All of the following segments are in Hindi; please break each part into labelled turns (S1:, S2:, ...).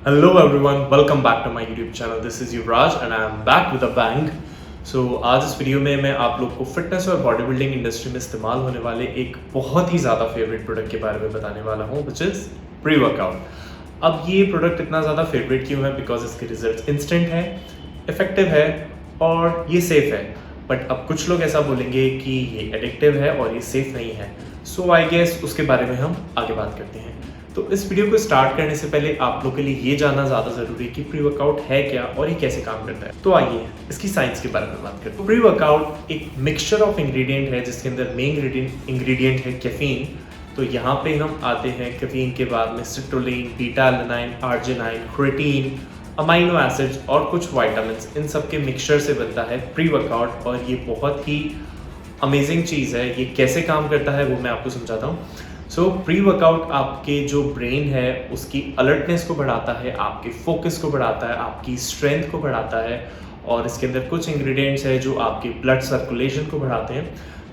S1: Hello everyone, welcome back to my YouTube channel. This is Yuvraj and I am back with a bang. So आज इस वीडियो में मैं आप लोग को फिटनेस और बॉडी बिल्डिंग इंडस्ट्री में इस्तेमाल होने वाले एक बहुत ही ज़्यादा फेवरेट प्रोडक्ट के बारे में बताने वाला हूँ विच इज़ प्री वर्कआउट। अब ये प्रोडक्ट इतना ज़्यादा फेवरेट क्यों है? बिकॉज इसके रिजल्ट इंस्टेंट है, इफेक्टिव है और ये सेफ है। बट अब कुछ लोग ऐसा बोलेंगे कि ये एडिक्टिव है और ये सेफ नहीं है। सो आई गेस उसके बारे में हम आगे बात करते हैं। तो इस वीडियो को स्टार्ट करने से पहले आप लोग के लिए ये जानना ज़्यादा ज़रूरी है कि प्री वर्कआउट है क्या और ये कैसे काम करता है। तो आइए इसकी साइंस के बारे में बात करते हैं। प्री वर्कआउट एक मिक्सचर ऑफ इंग्रेडिएंट है जिसके अंदर मेन इंग्रेडिएंट है कैफीन। तो यहाँ पे हम आते हैं कैफीन के बाद में citrulline, beta alanine, arginine, creatine, amino acids और कुछ वाइटामिन, इन सब के मिक्सचर से बनता है प्री वर्कआउट। और ये बहुत ही अमेजिंग चीज़ है। ये कैसे काम करता है वो मैं आपको समझाता हूँ। सो प्री वर्कआउट आपके जो ब्रेन है उसकी अलर्टनेस को बढ़ाता है, आपके फोकस को बढ़ाता है, आपकी स्ट्रेंथ को बढ़ाता है और इसके अंदर कुछ इंग्रेडिएंट्स है जो आपके ब्लड सर्कुलेशन को बढ़ाते हैं।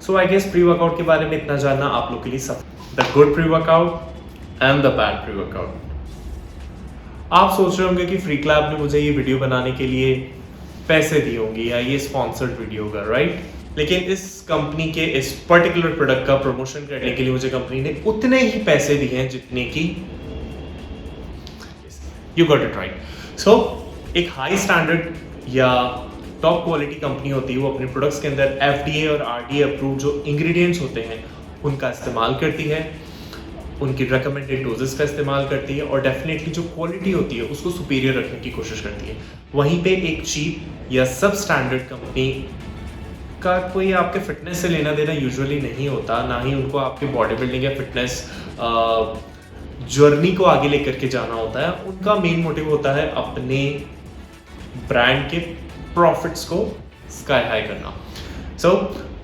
S1: सो आई गेस प्री वर्कआउट के बारे में इतना जानना आप लोग के लिए सब। The good pre workout and the bad pre workout. आप सोच रहे होंगे कि फ्री क्लैब ने मुझे ये वीडियो बनाने के लिए पैसे दिए होंगे या ये स्पॉन्सर्ड वीडियो होगा, राइट? लेकिन इस कंपनी के इस पर्टिकुलर प्रोडक्ट का प्रमोशन करने के लिए मुझे कंपनी ने उतने ही पैसे दिए हैं जितने की यू गॉट इट राइट। सो एक हाई स्टैंडर्ड या टॉप क्वालिटी कंपनी होती है, वो अपने प्रोडक्ट्स के अंदर FDA और RDA अप्रूव जो इंग्रेडिएंट्स होते हैं उनका इस्तेमाल करती है, उनकी रिकमेंडेड डोजेस का इस्तेमाल करती है और डेफिनेटली जो क्वालिटी होती है उसको सुपीरियर रखने की कोशिश करती है। वहीं पे एक चीप या सब स्टैंडर्ड कंपनी का कोई आपके फिटनेस से लेना देना यूजुअली नहीं होता, ना ही उनको आपके बॉडी बिल्डिंग या फिटनेस जर्नी को आगे लेकर के जाना होता है। उनका मेन मोटिव होता है अपने ब्रांड के प्रॉफिट्स को स्काई हाई करना। सो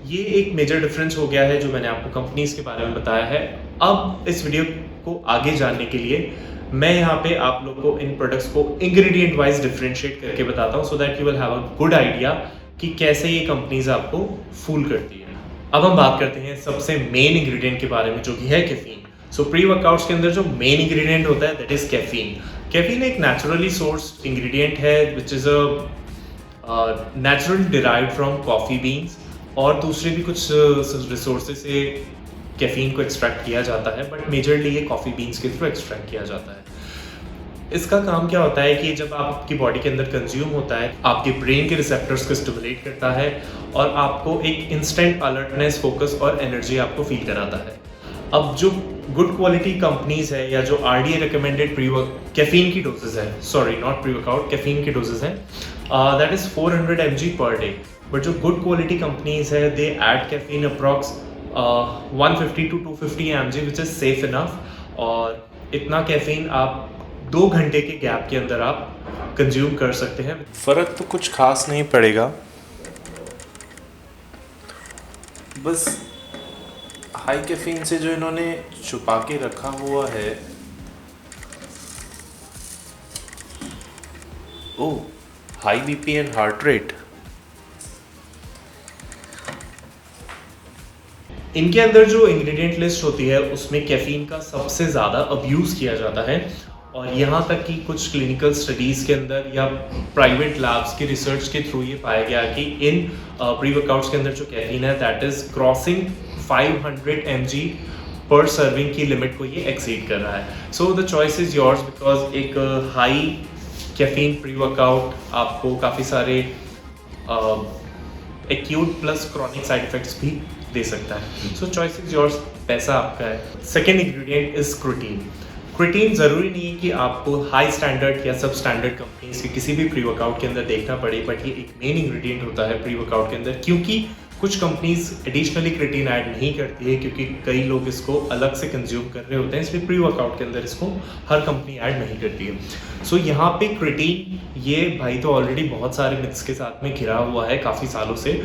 S1: ये एक मेजर डिफरेंस हो गया है जो मैंने आपको कंपनीज के बारे में बताया है। अब इस वीडियो को आगे जानने के लिए मैं यहाँ पे आप लोग को इन प्रोडक्ट्स को इंग्रेडिएंट वाइज डिफरेंशिएट करके बताता हूँ, so that you will have a good idea कि कैसे ये कंपनीज आपको फूल करती है। अब हम बात करते हैं सबसे मेन इंग्रेडिएंट के बारे में जो कि है कैफीन। सो प्री वर्कआउट्स के अंदर जो मेन इंग्रेडिएंट होता है दैट इज कैफीन। कैफीन एक नेचुरली सोर्स्ड इंग्रेडिएंट है which is a natural derived from coffee beans और दूसरे भी कुछ रिसोर्सेज से कैफीन को एक्सट्रैक्ट किया जाता है, बट मेजरली ये कॉफ़ी बीन्स के थ्रू एक्सट्रैक्ट किया जाता है। इसका काम क्या होता है कि जब आपकी बॉडी के अंदर कंज्यूम होता है, आपके ब्रेन के रिसेप्टर्स को स्टिमुलेट करता है और आपको एक इंस्टेंट अलर्टनेस, फोकस और एनर्जी आपको फील कराता है। अब जो गुड क्वालिटी कंपनीज है या जो RDA रिकमेंडेड कैफीन की डोजेज है, sorry not pre workout, caffeine की डोजेज हैं, that is 400 mg per day. But जो गुड क्वालिटी कंपनीज है they add caffeine approx 150 to 250 mg which is safe enough. और इतना कैफीन आप 2 घंटे के गैप के अंदर आप कंज्यूम कर सकते हैं।
S2: फ़र्क तो कुछ खास नहीं पड़ेगा, बस हाई कैफीन से जो इन्होंने छुपा के रखा हुआ है, oh high BP and heart rate.
S1: इनके अंदर जो इंग्रेडिएंट लिस्ट होती है उसमें कैफीन का सबसे ज़्यादा अब्यूज़ किया जाता है और यहाँ तक कि कुछ क्लिनिकल स्टडीज़ के अंदर या प्राइवेट लैब्स की रिसर्च के थ्रू ये पाया गया कि इन प्री वर्कआउट्स के अंदर जो कैफीन है दैट इज़ क्रॉसिंग 500 mg पर सर्विंग की लिमिट को ये एक्सीड कर रहा है। सो the choice is yours, because एक हाई कैफीन प्री वर्कआउट आपको काफ़ी सारे acute plus chronic side effects भी दे सकता है। सो चॉइस इज योर्स, पैसा आपका है। Second ingredient is creatine. Creatine ज़रूरी नहीं है कि आपको हाई स्टैंडर्ड या सब स्टैंडर्ड कंपनीज के किसी भी प्री वर्कआउट के अंदर देखना पड़े, बट ये एक मेन इंग्रेडिएंट होता है प्री वर्कआउट के अंदर, क्योंकि कुछ कंपनीज एडिशनली क्रोटीन ऐड नहीं करती है क्योंकि कई लोग इसको अलग से कंज्यूम कर रहे होते हैं, इसलिए प्री वर्कआउट के अंदर इसको हर कंपनी ऐड नहीं करती है। सो यहाँ पे क्रोटीन ये भाई तो ऑलरेडी बहुत सारे मिथ्स के साथ में घिरा हुआ है काफ़ी सालों से,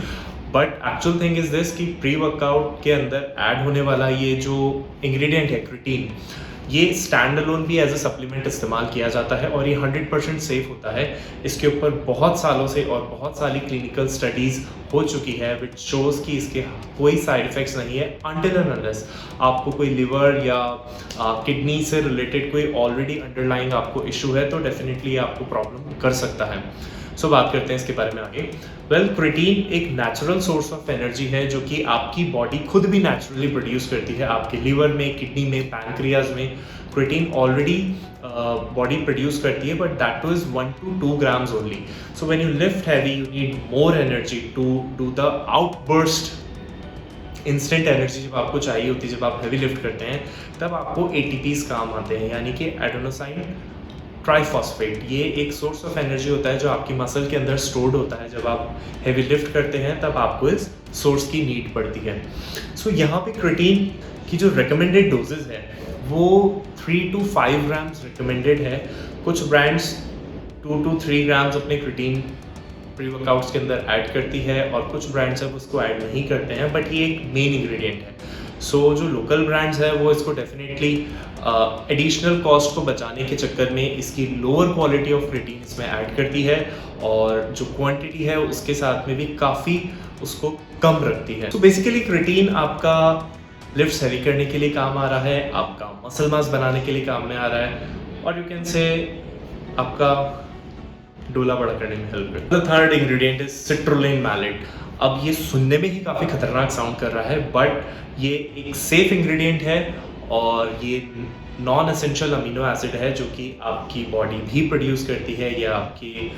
S1: but actual thing is this कि प्री वर्कआउट के अंदर ऐड होने वाला ये जो इंग्रेडिएंट है क्रोटीन, ये स्टैंड अलोन भी एज अ सप्लीमेंट इस्तेमाल किया जाता है और ये 100% सेफ होता है। इसके ऊपर बहुत सालों से और बहुत सारी क्लिनिकल स्टडीज़ हो चुकी है विच शोज़ कि इसके कोई साइड इफ़ेक्ट्स नहीं है अनटिल एंड अनलेस आपको कोई लिवर या किडनी से रिलेटेड कोई ऑलरेडी अंडरलाइंग आपको इशू है तो डेफिनेटली आपको प्रॉब्लम कर सकता है। सो बात करते हैं इसके बारे में आगे। क्रिटीन एक नेचुरल सोर्स ऑफ एनर्जी है जो कि आपकी बॉडी खुद भी नेचुरली प्रोड्यूस करती है। आपके लीवर में, किडनी में, पैनक्रियाज में क्रिटीन ऑलरेडी बॉडी प्रोड्यूस करती है, but that is 1 to 2 grams only. So when you lift heavy you need more energy to do the outburst instant energy जब आपको चाहिए होती है। जब आप हैवी लिफ्ट करते हैं तब आपको ATPs काम आते हैं, यानी कि एडेनोसाइन ट्राइफॉस्फेट। ये एक सोर्स ऑफ एनर्जी होता है जो आपकी मसल के अंदर स्टोर्ड होता है। जब आप हैवी लिफ्ट करते हैं तब आपको इस सोर्स की नीड पड़ती है। सो यहाँ पे क्रिटीन की जो रिकमेंडेड डोजेज है वो 3 to 5 grams रिकमेंडेड है। कुछ ब्रांड्स 2 to 3 grams अपने क्रिटीन प्री वर्कआउट्स के अंदर ऐड करती है और कुछ ब्रांड्स अब उसको ऐड नहीं करते हैं, बट ये एक मेन इंग्रेडिएंट है। सो जो लोकल ब्रांड्स है वो इसको डेफिनेटली एडिशनल कॉस्ट को बचाने के चक्कर में इसकी लोअर क्वालिटी ऑफ क्रिटीन इसमें ऐड करती है और जो क्वांटिटी है उसके साथ में भी काफ़ी उसको कम रखती है। तो बेसिकली क्रिटीन आपका लिफ्ट्स हैवी करने के लिए काम आ रहा है, आपका मसल मास बनाने के लिए काम में आ रहा है और यू कैन से आपका डोला बड़ा करने में हेल्प करता है। The third ingredient is citrulline mallet. अब ये सुनने में ही काफ़ी खतरनाक साउंड कर रहा है, बट ये एक सेफ इंग्रेडिएंट है और ये नॉन एसेंशियल अमीनो एसिड है जो कि आपकी बॉडी भी प्रोड्यूस करती है या आपकी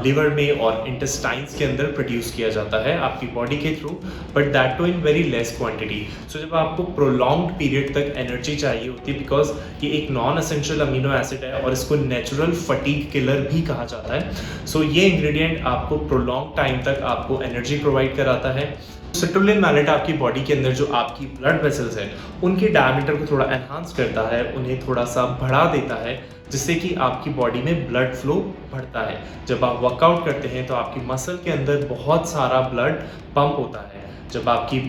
S1: लिवर में और इंटेस्टाइन्स के अंदर प्रोड्यूस किया जाता है आपकी बॉडी के through, but that too in very less quantity. So जब आपको प्रोलॉन्ग्ड पीरियड तक एनर्जी चाहिए होती है, बिकॉज ये एक नॉन एसेंशियल अमीनो एसिड है और इसको नेचुरल फटीग किलर भी कहा जाता है। सो ये इंग्रेडिएंट आपको प्रोलॉन्ग टाइम तक आपको एनर्जी प्रोवाइड कराता है। सिट्रुलिन मैलेट आपकी बॉडी के अंदर जो आपकी ब्लड वेसल्स हैं उनके डायमीटर को थोड़ा एनहांस करता है, उन्हें थोड़ा सा बढ़ा देता है, जिससे कि आपकी बॉडी में ब्लड फ्लो बढ़ता है। जब आप वर्कआउट करते हैं तो आपकी मसल के अंदर बहुत सारा ब्लड पंप होता है। जब आपकी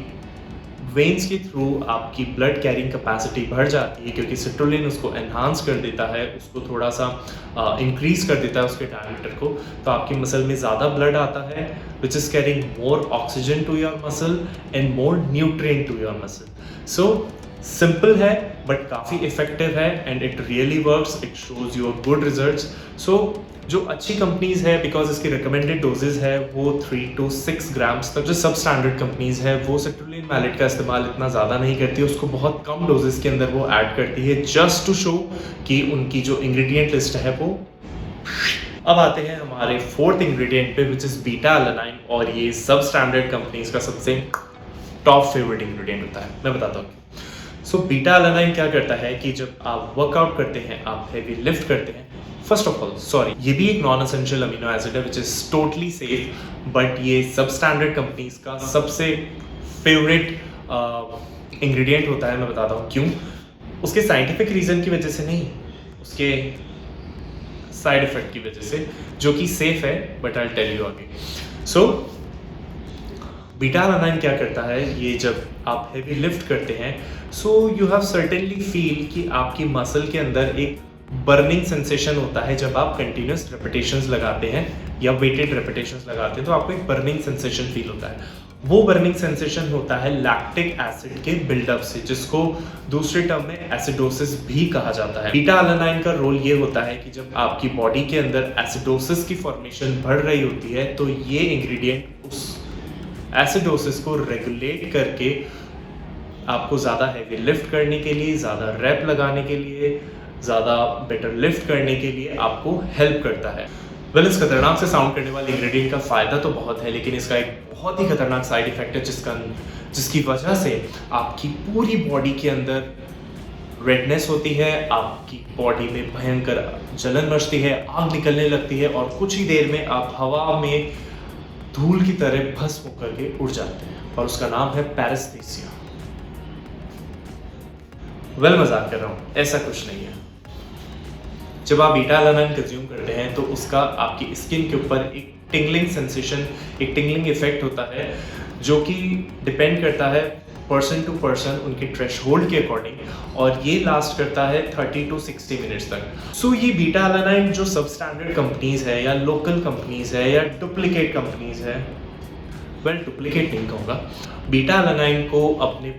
S1: वेन्स के थ्रू आपकी ब्लड कैरिंग कैपेसिटी बढ़ जाती है क्योंकि सिट्रुलिन उसको एनहांस कर देता है, उसको थोड़ा सा इंक्रीज कर देता है उसके डायमीटर को, तो आपकी मसल में ज़्यादा ब्लड आता है which is carrying more oxygen to your muscle and more nutrient to your muscle. So simple है बट काफ़ी इफेक्टिव है and it really works, it shows your good results. So जो अच्छी कंपनीज है बिकॉज इसकी रिकमेंडेड डोजेज है वो 3 to 6 grams तक। जो सब स्टैंडर्ड कंपनीज है वो सिट्रुलिन मैलेट का इस्तेमाल इतना ज़्यादा नहीं करती, उसको बहुत कम डोजेस के अंदर वो ऐड करती है जस्ट टू शो कि उनकी जो इंग्रेडिएंट लिस्ट है वो। अब आते हैं हमारे फोर्थ इंग्रेडिएंट पे विच इज़ बीटा एलानाइन, और ये सब स्टैंडर्ड कंपनीज का सबसे टॉप फेवरेट इंग्रेडिएंट होता है। मैं बताता हूँ। सो बीटा एलानाइन क्या करता है कि जब आप वर्कआउट करते हैं, आप हैवी लिफ्ट करते हैं, फर्स्ट ऑफ ऑल सॉरी ये भी एक नॉन एसेंशियल अमीनो एसिड है which is totally safe, but ये सब स्टैंडर्ड कंपनीज का सबसे फेवरेट इंग्रेडिएंट होता है। मैं बताता हूँ क्यों। उसके साइंटिफिक रीज़न की वजह से नहीं, उसके साइड इफेक्ट की वजह से, जो कि सेफ है, बट आई टेल यू आगे। सो बीटा एलानाइन क्या करता है, ये जब आप हैवी लिफ्ट करते हैं so you have certainly feel कि आपकी मसल के अंदर एक बर्निंग सेंसेशन होता है। जब आप कंटिन्यूस रेपिटेशंस लगाते हैं या वेटेड रेपिटेशंस लगाते हैं तो आपको एक बर्निंग सेंसेशन फील होता है। वो बर्निंग सेंसेशन होता है लैक्टिक एसिड के बिल्डअप से, जिसको दूसरे टर्म में एसिडोसिस भी कहा जाता है। बीटा एलानाइन का रोल ये होता है कि जब आपकी बॉडी के अंदर एसिडोसिस की फॉर्मेशन बढ़ रही होती है तो ये इंग्रेडिएंट उस एसिडोसिस को रेगुलेट करके आपको ज़्यादा हैवी लिफ्ट करने के लिए, ज़्यादा रैप लगाने के लिए, ज़्यादा बेटर लिफ्ट करने के लिए आपको हेल्प करता है। वेल, इस खतरनाक से साउंड करने वाले इंग्रेडिएंट का फ़ायदा तो बहुत है, लेकिन इसका एक बहुत ही खतरनाक साइड इफेक्ट है जिसकी वजह से आपकी पूरी बॉडी के अंदर रेडनेस होती है, आपकी बॉडी में भयंकर जलन मचती है, आग निकलने लगती है और कुछ ही देर में आप हवा में धूल की तरह भस्म होकर के उड़ जाते हैं, और उसका नाम है पैरेस्थीसिया। वेल, मजाक कर रहा हूँ, ऐसा कुछ नहीं है। जब आप बीटा एलानाइन कंज्यूम करते हैं तो उसका आपकी स्किन के ऊपर एक टिंगलिंग सेंसेशन, एक टिंगलिंग इफेक्ट होता है जो कि डिपेंड करता है पर्सन टू पर्सन उनके थ्रेशोल्ड के अकॉर्डिंग, और ये लास्ट करता है 30 to 60 मिनट्स तक। सो ये बीटा अलानाइन जो सब स्टैंडर्ड कंपनीज है या लोकल कंपनीज है या डुप्लीकेट कंपनीज है, वेल डुप्लीकेट नहीं कहूँगा, बीटा अलानाइन को अपने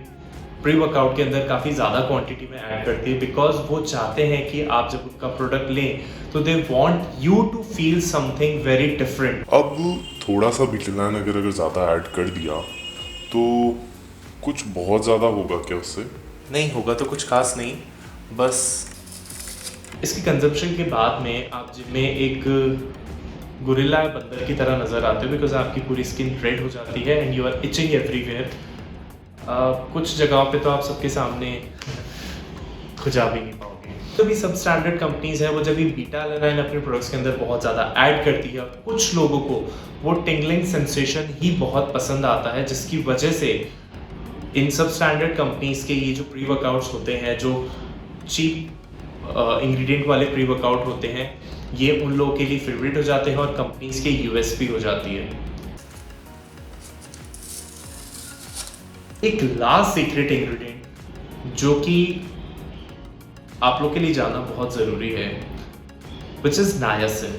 S1: प्री वर्कआउट के अंदर काफ़ी ज़्यादा क्वांटिटी में ऐड करती है, बिकॉज वो चाहते हैं कि आप जब उनका प्रोडक्ट लें तो they want you to feel something very different.
S3: अब थोड़ा सा बीटालाइन अगर ज़्यादा ऐड कर दिया तो कुछ बहुत ज़्यादा होगा क्या उससे?
S2: नहीं होगा तो कुछ खास नहीं, बस
S1: इसकी कंजप्शन के बाद में आप जिम में एक गुरिल्ला बंदर की तरह नज़र आते हो, बिकॉज आपकी पूरी स्किन रेड हो जाती है and you are itching everywhere. कुछ जगहों पे तो आप सबके सामने खुजा भी नहीं पाओगे। तो भी सब स्टैंडर्ड कंपनीज है वो जब भी बीटा अलानाइन अपने प्रोडक्ट्स के अंदर बहुत ज़्यादा ऐड करती है, कुछ लोगों को वो टिंगलिंग सेंसेशन ही बहुत पसंद आता है, जिसकी वजह से इन सब स्टैंडर्ड कंपनीज के ये जो प्री वर्कआउट्स होते हैं, जो चीप इंग्रेडिएंट वाले प्री वर्कआउट होते हैं, ये उन लोगों के लिए फेवरेट हो जाते हैं और कंपनीज के यूएसपी हो जाती है। एक लास्ट सीक्रेट इंग्रेडिएंट जो कि आप लोग के लिए जानना बहुत ज़रूरी है, which is नायासिन।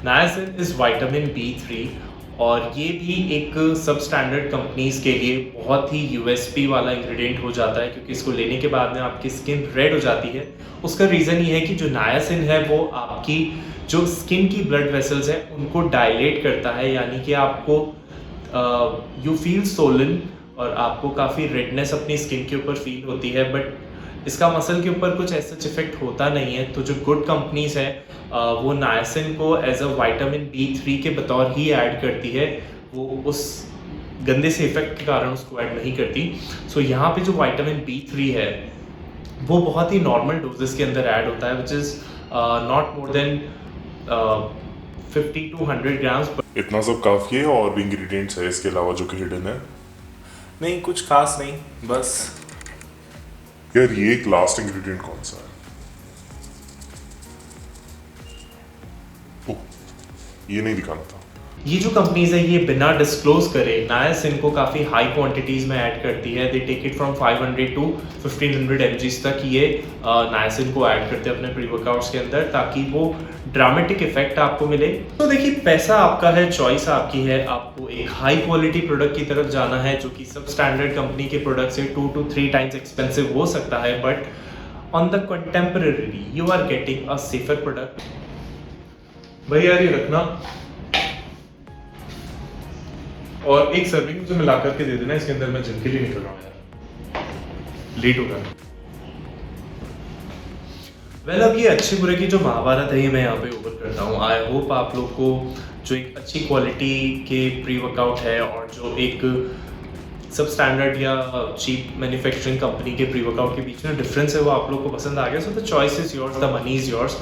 S1: नायासिन is vitamin B3 और ये भी एक सब स्टैंडर्ड कंपनीज के लिए बहुत ही यूएसपी वाला इंग्रेडिएंट हो जाता है, क्योंकि इसको लेने के बाद में आपकी स्किन रेड हो जाती है। उसका रीज़न ये है कि जो नायासिन है वो आपकी जो स्किन की ब्लड वेसल्स हैं उनको डायलेट करता है, यानी कि आपको यू फील सोलन और आपको काफ़ी रेडनेस अपनी स्किन के ऊपर फील होती है, बट इसका मसल के ऊपर कुछ ऐसा इफेक्ट होता नहीं है। तो जो गुड कंपनीज है वो नायासिन को एज अ विटामिन B3 के बतौर ही ऐड करती है, वो उस गंदे से इफेक्ट के कारण उसको ऐड नहीं करती। सो यहाँ पे जो विटामिन B3 है वो बहुत ही नॉर्मल डोजेस के अंदर ऐड होता है, which is not more than 50 to 100 grams.
S3: इतना सब काफ़ी है और भी इंग्रेडिएंट्स है इसके अलावा जो कि हिडन है?
S2: नहीं, कुछ खास नहीं, बस
S3: यार ये एक लास्ट इंग्रेडिएंट कौन सा है? ओह, ये नहीं दिखाना था।
S1: ये जो कंपनीज है ये बिना डिस्क्लोज करे नायासिन को काफ़ी हाई क्वांटिटीज़ में ऐड करती है। They take it from 500 to 1500 mg तक ये नायासिन को ऐड करते हैं अपने प्री वर्कआउट्स के अंदर, ताकि वो ड्रामेटिक इफेक्ट आपको मिले। तो देखिए, पैसा आपका है, चॉइस आपकी है। आपको एक हाई क्वालिटी प्रोडक्ट की तरफ जाना है जो कि सब स्टैंडर्ड कंपनी के प्रोडक्ट से 2 to 3 times एक्सपेंसिव हो सकता है, but on the contemporary you are getting a safer product. भाई यार ये रखना और एक सर्विंग मुझे मिला करके दे देना, इसके अंदर मैं जिम के लिए निकल रहा हूँ यार, लेट हो गया। वेल अब ये अच्छे बुरे की जो महाभारत है ये मैं यहाँ पे ओवर करता हूँ। आई होप आप लोग को जो एक अच्छी क्वालिटी के प्री वर्कआउट है और जो एक सब स्टैंडर्ड या चीप मैन्युफैक्चरिंग कंपनी के प्री वर्कआउट के बीच में डिफरेंस है वो आप लोग को पसंद आ गया। So the choice is yours, the money is yours,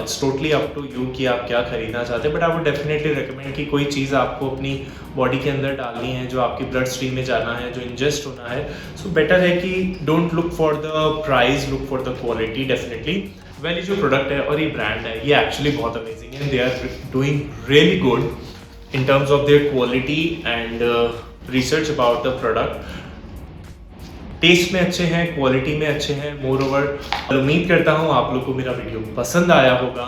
S1: it's totally up to you कि आप क्या खरीदना चाहते हैं। But I would definitely recommend कि कोई चीज़ आपको अपनी बॉडी के अंदर डालनी है, जो आपकी ब्लड स्ट्रीम में जाना है, जो इंजेस्ट होना है, सो बेटर है कि don't look for the price, look for the quality definitely. Well ये जो प्रोडक्ट है और ये ब्रांड है ये एक्चुअली बहुत अमेजिंग है, they are doing really good in terms of their quality and research about the product. Test में अच्छे हैं, क्वालिटी में अच्छे हैं। मोर ओवर उम्मीद करता हूँ आप लोग को मेरा वीडियो पसंद आया होगा।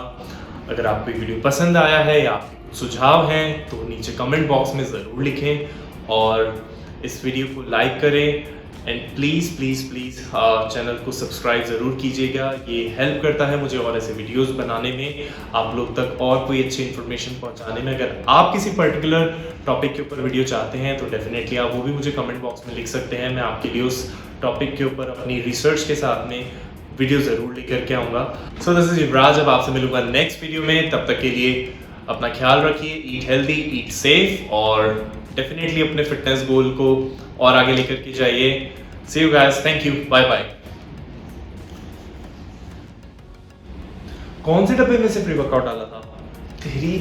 S1: अगर आपको ये वीडियो पसंद आया है या आपके कुछ सुझाव हैं तो नीचे कमेंट बॉक्स में ज़रूर लिखें और इस वीडियो को लाइक करें and please please please channel को सब्सक्राइब ज़रूर कीजिएगा। ये हेल्प करता है मुझे और ऐसे वीडियोस बनाने में, आप लोग तक और कोई अच्छी इन्फॉर्मेशन पहुंचाने में। अगर आप किसी पर्टिकुलर टॉपिक के ऊपर वीडियो चाहते हैं तो डेफिनेटली आप वो भी मुझे कमेंट बॉक्स में लिख सकते हैं। मैं आपके लिए उस टॉपिक के ऊपर अपनी रिसर्च के साथ में वीडियो ज़रूर लेकर के आऊँगा। सो दिस इज युवराज, अब आपसे मिलूंगा नेक्स्ट वीडियो में। तब तक के लिए अपना ख्याल रखिए, ईट हेल्दी, ईट सेफ और डेफिनेटली अपने फिटनेस गोल को और आगे लेकर के जाइए। See you guys, thank you, bye bye. कौन से डब्बे में से प्री वर्कआउट डाला था तेरी